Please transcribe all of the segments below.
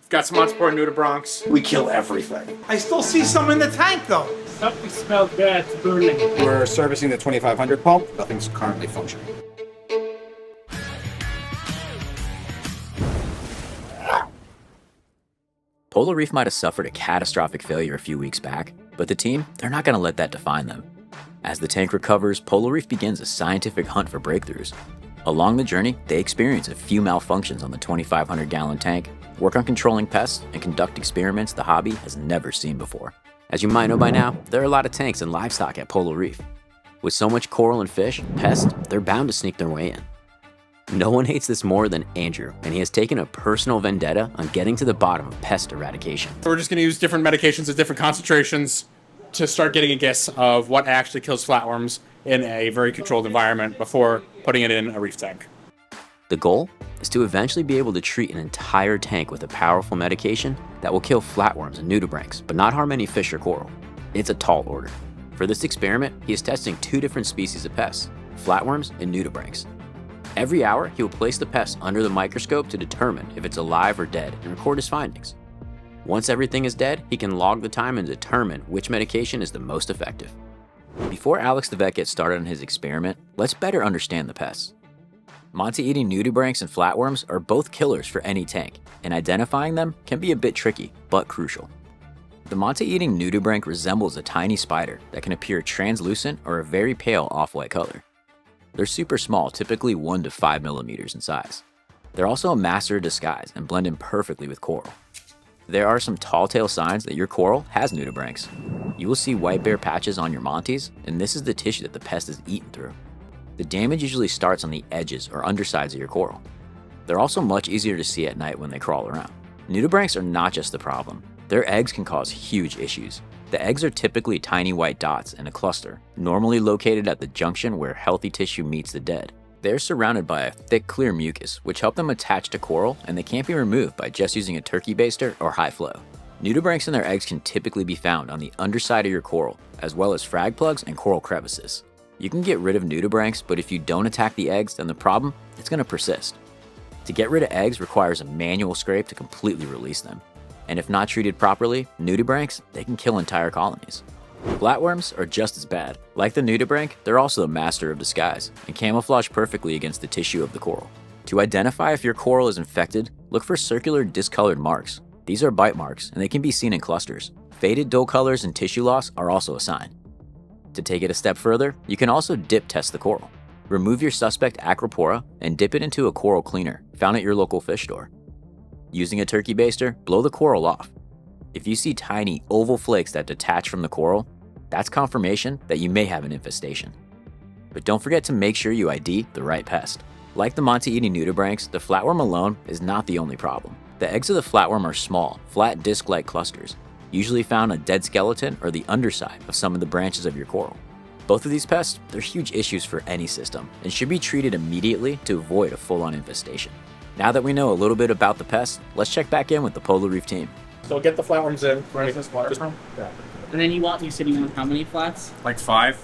Got some unsported nudibranchs. We kill everything. I still see some in the tank though. Something smells bad. It's burning. We're servicing the 2500 pump. Nothing's currently functioning. Polo Reef might have suffered a catastrophic failure a few weeks back, but the team, they're not going to let that define them. As the tank recovers, Polo Reef begins a scientific hunt for breakthroughs. Along the journey, they experience a few malfunctions on the 2,500-gallon tank, work on controlling pests, and conduct experiments the hobby has never seen before. As you might know by now, there are a lot of tanks and livestock at Polo Reef. With so much coral and fish, pests, they're bound to sneak their way in. No one hates this more than Andrew, and he has taken a personal vendetta on getting to the bottom of pest eradication. So we're just going to use different medications at different concentrations to start getting a guess of what actually kills flatworms in a very controlled environment before putting it in a reef tank. The goal is to eventually be able to treat an entire tank with a powerful medication that will kill flatworms and nudibranchs, but not harm any fish or coral. It's a tall order. For this experiment, he is testing 2 different species of pests, flatworms and nudibranchs. Every hour, he will place the pest under the microscope to determine if it's alive or dead and record his findings. Once everything is dead, he can log the time and determine which medication is the most effective. Before Alex the vet gets started on his experiment, let's better understand the pests. Monty-eating nudibranchs and flatworms are both killers for any tank, and identifying them can be a bit tricky, but crucial. The Monty-eating nudibranch resembles a tiny spider that can appear translucent or a very pale off-white color. They're super small, typically 1 to 5 millimeters in size. They're also a master of disguise and blend in perfectly with coral. There are some tall tale signs that your coral has nudibranchs. You will see white bare patches on your Monties, and this is the tissue that the pest is eaten through. The damage usually starts on the edges or undersides of your coral. They're also much easier to see at night when they crawl around. Nudibranchs are not just the problem. Their eggs can cause huge issues. The eggs are typically tiny white dots in a cluster, normally located at the junction where healthy tissue meets the dead. They're surrounded by a thick, clear mucus, which help them attach to coral, and they can't be removed by just using a turkey baster or high flow. Nudibranchs and their eggs can typically be found on the underside of your coral, as well as frag plugs and coral crevices. You can get rid of nudibranchs, but if you don't attack the eggs, then the problem, it's going to persist. To get rid of eggs requires a manual scrape to completely release them. And if not treated properly, nudibranchs, they can kill entire colonies. Flatworms are just as bad. Like the nudibranch, they're also a master of disguise and camouflage perfectly against the tissue of the coral. To identify if your coral is infected, look for circular discolored marks. These are bite marks, and they can be seen in clusters. Faded dull colors and tissue loss are also a sign. To take it a step further, you can also dip test the coral. Remove your suspect acropora and dip it into a coral cleaner found at your local fish store. Using a turkey baster, blow the coral off. If you see tiny oval flakes that detach from the coral, that's confirmation that you may have an infestation. But don't forget to make sure you ID the right pest. Like the Monty-eating nudibranchs, the flatworm alone is not the only problem. The eggs of the flatworm are small, flat disc-like clusters, usually found on a dead skeleton or the underside of some of the branches of your coral. Both of these pests, they're huge issues for any system and should be treated immediately to avoid a full-on infestation. Now that we know a little bit about the pests, let's check back in with the Polo Reef team. So get the flatworms in. Where is this water from? And then you want me sitting on how many flats? Like 5.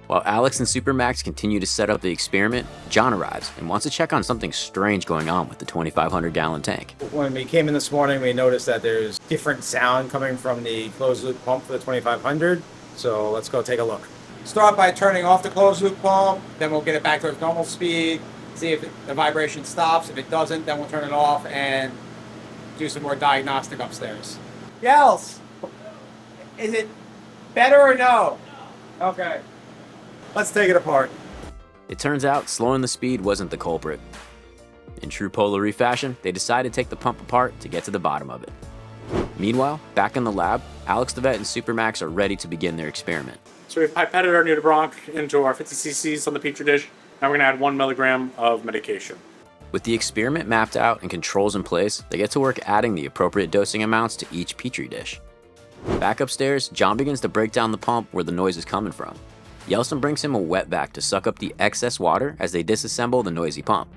While Alex and Supermax continue to set up the experiment, John arrives and wants to check on something strange going on with the 2,500-gallon tank. When we came in this morning, we noticed that there's different sound coming from the closed loop pump for the 2500. So let's go take a look. Start by turning off the closed loop pump, then we'll get it back to its normal speed, see if the vibration stops. If it doesn't, then we'll turn it off and do some more diagnostic upstairs. Yells! Is it better or no? Okay. Let's take it apart. It turns out slowing the speed wasn't the culprit. In true Polo Reef fashion, they decided to take the pump apart to get to the bottom of it. Meanwhile, back in the lab, Alex the vet and Supermax are ready to begin their experiment. So we've pipetted our nudibranch into our 50 cc's on the petri dish. Now we're going to add 1 milligram of medication. With the experiment mapped out and controls in place, they get to work adding the appropriate dosing amounts to each petri dish. Back upstairs, John begins to break down the pump where the noise is coming from. Yelson brings him a wetback to suck up the excess water as they disassemble the noisy pump.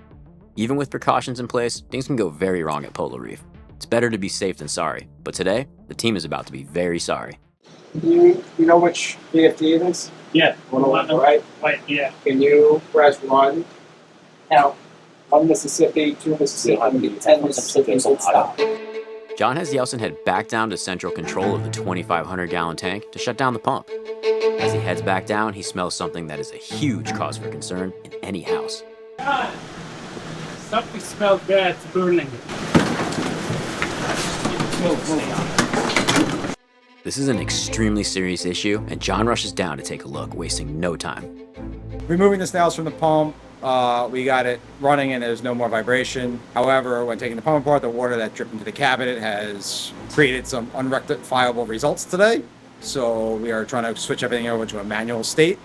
Even with precautions in place, things can go very wrong at Polo Reef. It's better to be safe than sorry, but today, the team is about to be very sorry. You know which BFD it is? Yeah. 111, right? Right, yeah. Can you press 1, count 1 Mississippi, 2 Mississippi, 10 Mississippi, and stop. John has Yeltsin head back down to central control of the 2,500-gallon tank to shut down the pump. As he heads back down, he smells something that is a huge cause for concern in any house. God, something smells bad. It's burning. This is an extremely serious issue, and John rushes down to take a look, wasting no time. Removing the snails from the pump, we got it running and there's no more vibration. However, when taking the pump apart, the water that dripped into the cabinet has created some unrectifiable results today. So we are trying to switch everything over to a manual state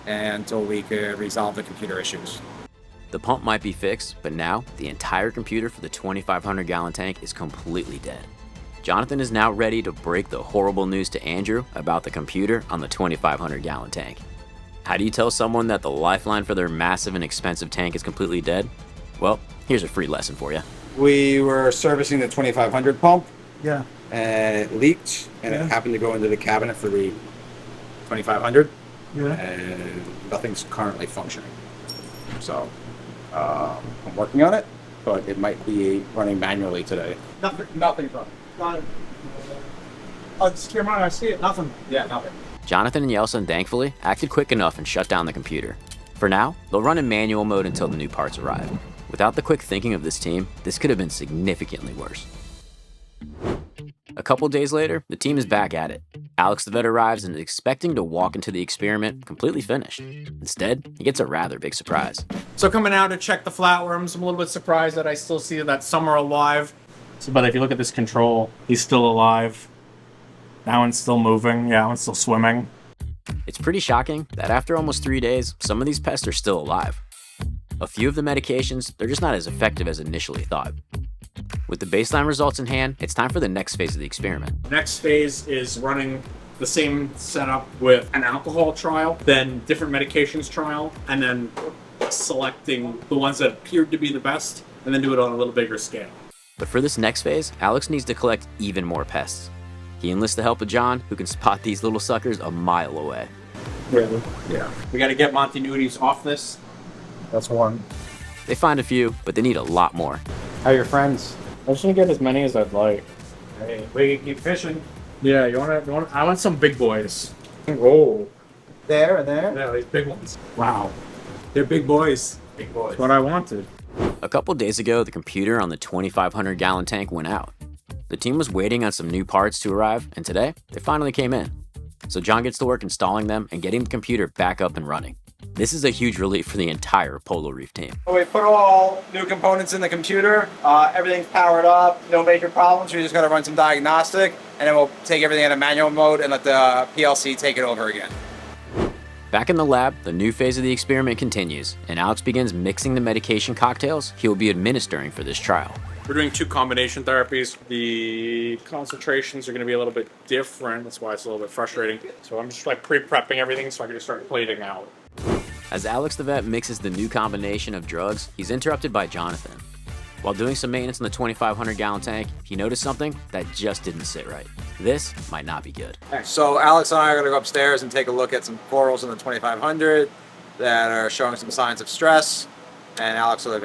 until we could resolve the computer issues. The pump might be fixed, but now the entire computer for the 2,500-gallon tank is completely dead. Jonathan is now ready to break the horrible news to Andrew about the computer on the 2,500-gallon tank. How do you tell someone that the lifeline for their massive and expensive tank is completely dead? Well, here's a free lesson for you. We were servicing the 2500 pump Yeah. and it leaked and it happened to go into the cabinet for the 2500 Yeah. and nothing's currently functioning. So I'm working on it, but it might be running manually today. Nothing's running. Got it. Oh, this camera, I see it. Nothing. Yeah, nothing. Jonathan and Yeltsin, thankfully, acted quick enough and shut down the computer. For now, they'll run in manual mode until the new parts arrive. Without the quick thinking of this team, this could have been significantly worse. A couple days later, the team is back at it. Alex the vet arrives and is expecting to walk into the experiment completely finished. Instead, he gets a rather big surprise. So coming out to check the flatworms, I'm a little bit surprised that I still see that some are alive. So, but if you look at this control, he's still alive. That one's still moving. Yeah, that one's still swimming. It's pretty shocking that after almost 3 days, some of these pests are still alive. A few of the medications, they're just not as effective as initially thought. With the baseline results in hand, it's time for the next phase of the experiment. Next phase is running the same setup with an alcohol trial, then different medications trial, and then selecting the ones that appeared to be the best, and then do it on a little bigger scale. But for this next phase, Alex needs to collect even more pests. He enlists the help of John, who can spot these little suckers a mile away. Really? Yeah, We got to get Monty Nudies off this. that's one. They find a few, but they need a lot more. How are your friends? I just want to get as many as I'd like. Hey, we can keep fishing. Yeah, you want? I want some big boys. Oh, There and there. yeah, these big ones. Wow, they're big boys. Big boys. That's what I wanted. A couple days ago, the computer on the 2,500-gallon tank went out. The team was waiting on some new parts to arrive, and today, they finally came in. So John gets to work installing them and getting the computer back up and running. This is a huge relief for the entire Polo Reef team. We put all new components in the computer. Everything's powered up. No major problems. We just got to run some diagnostic, and then we'll take everything into manual mode and let the PLC take it over again. Back in the lab, the new phase of the experiment continues, and Alex begins mixing the medication cocktails he will be administering for this trial. We're doing 2 combination therapies. The concentrations are going to be a little bit different. That's why it's a little bit frustrating. So I'm just like pre-prepping everything so I can just start plating out. As Alex the vet mixes the new combination of drugs, he's interrupted by Jonathan. While doing some maintenance on the 2,500-gallon tank, he noticed something that just didn't sit right. This might not be good. So Alex and I are going to go upstairs and take a look at some corals in the 2500 that are showing some signs of stress. And Alex will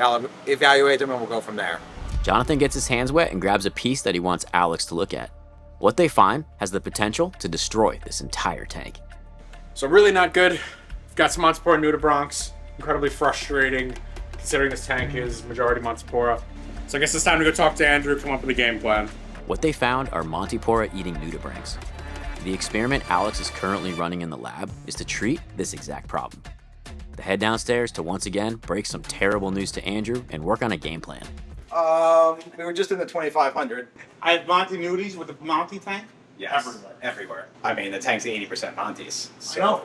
evaluate them and we'll go from there. Jonathan gets his hands wet and grabs a piece that he wants Alex to look at. What they find has the potential to destroy this entire tank. So really not good. We've got some Montipora nudibranchs. Incredibly frustrating, considering this tank is majority Montipora. So I guess it's time to go talk to Andrew, come up with a game plan. What they found are Montipora eating nudibranchs. The experiment Alex is currently running in the lab is to treat this exact problem. They head downstairs to once again break some terrible news to Andrew and work on a game plan. We were just in the 2500. I have Monty Nudies with the Monty tank. Yes. Everywhere. I mean, the tank's 80% Monties. So. I know.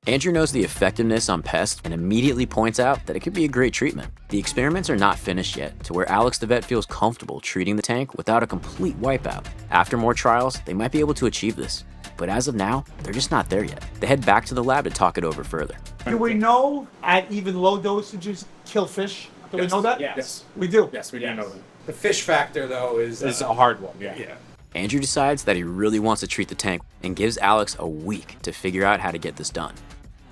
Andrew knows the effectiveness on pests and immediately points out that it could be a great treatment. The experiments are not finished yet, to where Alex the vet feels comfortable treating the tank without a complete wipeout. After more trials, they might be able to achieve this. But as of now, they're just not there yet. They head back to the lab to talk it over further. Do we know at even low dosages kill fish? Do we know that? Yes. We do. Yes, we do know that. The fish factor, though, is This is a hard one, yeah. Andrew decides that he really wants to treat the tank and gives Alex a week to figure out how to get this done.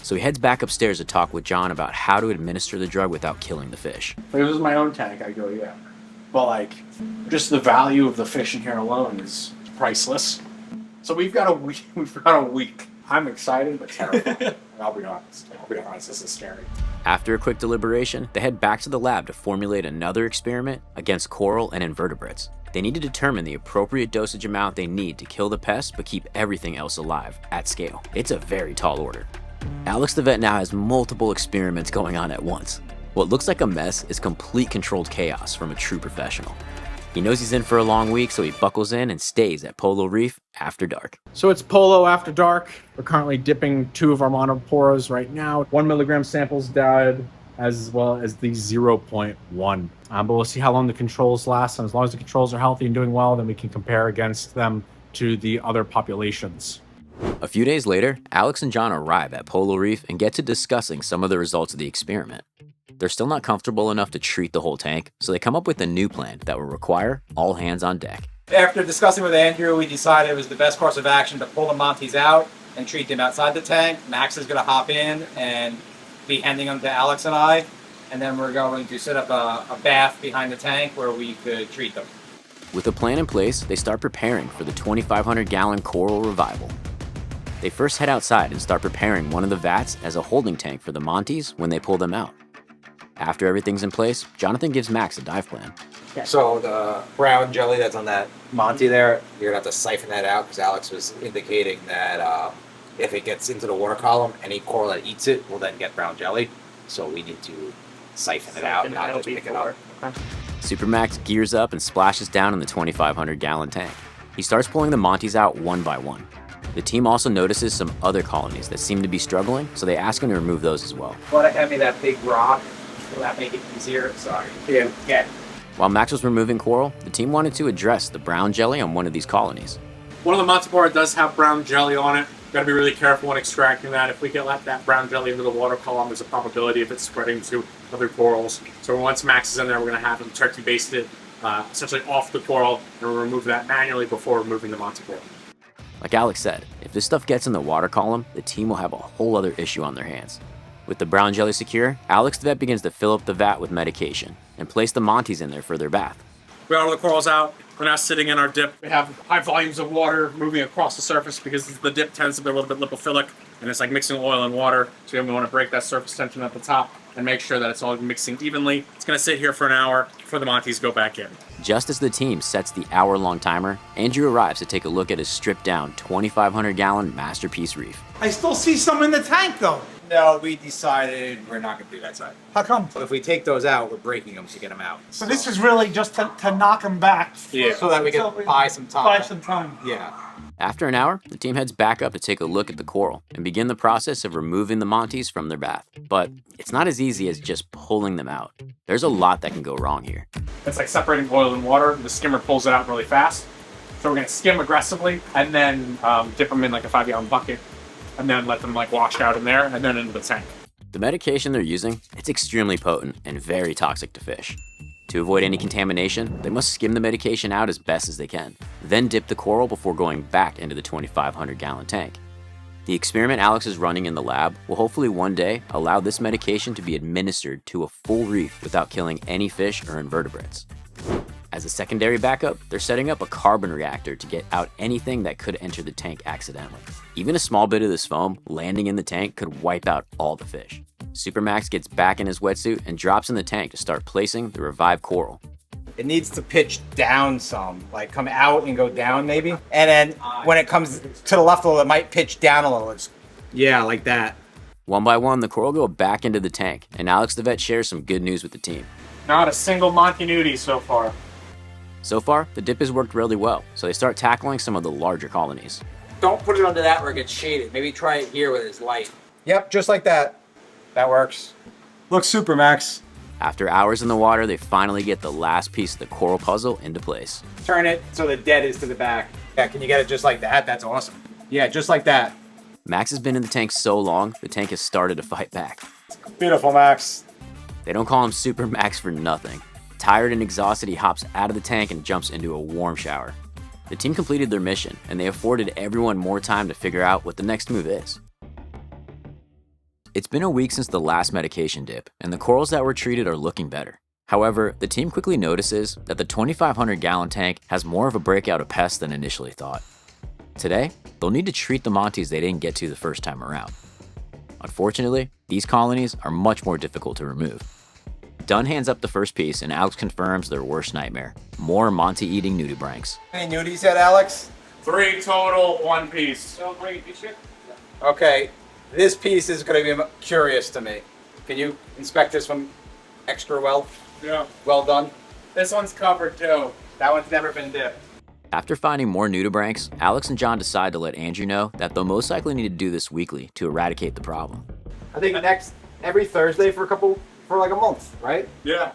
So he heads back upstairs to talk with John about how to administer the drug without killing the fish. If this was my own tank, I'd go, yeah. but like just the value of the fish in here alone is priceless. So we've got a week. We've got a week. I'm excited but terrified. I'll be honest. This is scary. After a quick deliberation, they head back to the lab to formulate another experiment against coral and invertebrates. They need to determine the appropriate dosage amount they need to kill the pests but keep everything else alive at scale. It's a very tall order. Alex the vet now has multiple experiments going on at once. What looks like a mess is complete controlled chaos from a true professional. He knows he's in for a long week, so he buckles in and stays at Polo Reef after dark. So it's Polo after dark. We're currently dipping 2 of our monoporas right now. 1 milligram samples died, as well as the 0.1. But we'll see how long the controls last, and as long as the controls are healthy and doing well, then we can compare against them to the other populations. A few days later, Alex and John arrive at Polo Reef and get to discussing some of the results of the experiment. They're still not comfortable enough to treat the whole tank, so they come up with a new plan that will require all hands on deck. After discussing with Andrew, we decided it was the best course of action to pull the Monties out and treat them outside the tank. Max is going to hop in and be handing them to Alex and I, and then we're going to set up a bath behind the tank where we could treat them. With a plan in place, they start preparing for the 2,500-gallon coral revival. They first head outside and start preparing one of the vats as a holding tank for the Monties when they pull them out. After everything's in place, Jonathan gives Max a dive plan. So the brown jelly that's on that Monty there, you're going to have to siphon that out because Alex was indicating that if it gets into the water column, any coral that eats it will then get brown jelly. So we need to siphon it out, not just pick it up. Supermax gears up and splashes down in the 2,500-gallon tank. He starts pulling the Monties out one by one. The team also notices some other colonies that seem to be struggling, so they ask him to remove those as well. Want to hand me that big rock? Will that make it easier? Sorry. Yeah. While Max was removing coral, the team wanted to address the brown jelly on one of these colonies. One of the montipora does have brown jelly on it. Got to be really careful when extracting that. If we get let that brown jelly into the water column, there's a probability of it spreading to other corals. So once Max is in there, we're going to have him turkey basted essentially off the coral, and we'll remove that manually before removing the montipora. Like Alex said, if this stuff gets in the water column, the team will have a whole other issue on their hands. With the brown jelly secure, Alex the vet begins to fill up the vat with medication and place the Monties in there for their bath. We got all the corals out. We're now sitting in our dip. We have high volumes of water moving across the surface because the dip tends to be a little bit lipophilic, and it's like mixing oil and water. So we want to break that surface tension at the top and make sure that it's all mixing evenly. It's going to sit here for an hour before the Monties go back in. Just as the team sets the hour-long timer, Andrew arrives to take a look at his stripped-down 2,500-gallon masterpiece reef. I still see some in the tank though. No, we decided we're not going to do that side. How come? If we take those out, we're breaking them to get them out. So this is really just to knock them back. Yeah. So that we can buy some time. Buy some time. Yeah. After an hour, the team heads back up to take a look at the coral and begin the process of removing the Monties from their bath. But it's not as easy as just pulling them out. There's a lot that can go wrong here. It's like separating oil and water. The skimmer pulls it out really fast. So we're going to skim aggressively and then dip them in like a 5-gallon bucket and then let them like wash out in there and then into the tank. The medication they're using, it's extremely potent and very toxic to fish. To avoid any contamination, they must skim the medication out as best as they can, then dip the coral before going back into the 2,500-gallon tank. The experiment Alex is running in the lab will hopefully one day allow this medication to be administered to a full reef without killing any fish or invertebrates. As a secondary backup, they're setting up a carbon reactor to get out anything that could enter the tank accidentally. Even a small bit of this foam landing in the tank could wipe out all the fish. Supermax gets back in his wetsuit and drops in the tank to start placing the revived coral. It needs to pitch down some, like come out and go down maybe. And then when it comes to the left a little, it might pitch down a little. Yeah, like that. One by one, the coral go back into the tank, and Alex the vet shares some good news with the team. Not a single Monty nudie so far. So far, the dip has worked really well, so they start tackling some of the larger colonies. Don't put it under that where it gets shaded. Maybe try it here where it's light. Yep, just like that. That works. Looks super, Max. After hours in the water, they finally get the last piece of the coral puzzle into place. Turn it so the dead is to the back. Yeah, can you get it just like that? That's awesome. Yeah, just like that. Max has been in the tank so long, the tank has started to fight back. Beautiful, Max. They don't call him Super Max for nothing. Tired and exhausted, he hops out of the tank and jumps into a warm shower. The team completed their mission, and they afforded everyone more time to figure out what the next move is. It's been a week since the last medication dip, and the corals that were treated are looking better. However, the team quickly notices that the 2,500 gallon tank has more of a breakout of pests than initially thought. Today, they'll need to treat the Monties they didn't get to the first time around. Unfortunately, these colonies are much more difficult to remove. Dunn hands up the first piece and Alex confirms their worst nightmare: more Monty-eating nudibranchs. Any nudies yet, Alex? 3 total, 1 piece. So great, you should. Okay, this piece is going to be curious to me. Can you inspect this one extra well? Yeah. Well done. This one's covered too. That one's never been dipped. After finding more nudibranchs, Alex and John decide to let Andrew know that they'll most likely need to do this weekly to eradicate the problem. I think every Thursday for like a month, right? Yeah.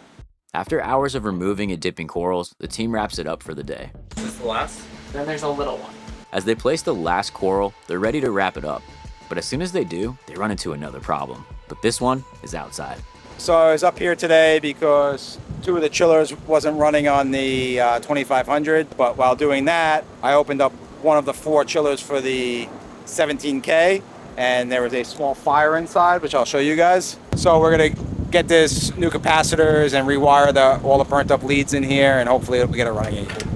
After hours of removing and dipping corals, the team wraps it up for the day. Is this the last? Then there's a little one. As they place the last coral, they're ready to wrap it up. But as soon as they do, they run into another problem. But this one is outside. So I was up here today because 2 of the chillers wasn't running on the 2500, but while doing that, I opened up one of the 4 chillers for the 17K, and there was a small fire inside, which I'll show you guys. So we're gonna get this new capacitors and rewire all the burnt up leads in here, and hopefully we get it running again.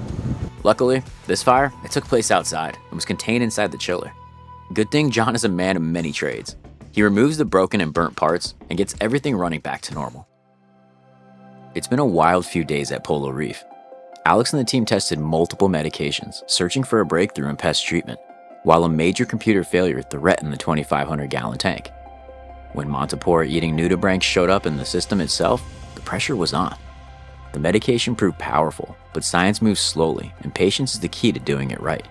Luckily, this fire, it took place outside and was contained inside the chiller. Good thing John is a man of many trades. He removes the broken and burnt parts and gets everything running back to normal. It's been a wild few days at Polo Reef. Alex and the team tested multiple medications, searching for a breakthrough in pest treatment, while a major computer failure threatened the 2,500 gallon tank. When Montipore-eating nudibranchs showed up in the system itself, the pressure was on. The medication proved powerful, but science moves slowly, and patience is the key to doing it right.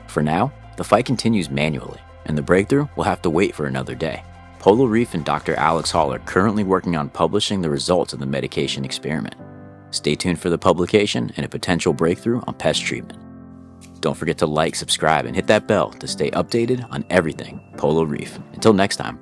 For now, the fight continues manually, and the breakthrough will have to wait for another day. Polo Reef and Dr. Alex Hall are currently working on publishing the results of the medication experiment. Stay tuned for the publication and a potential breakthrough on pest treatment. Don't forget to like, subscribe, and hit that bell to stay updated on everything Polo Reef. Until next time.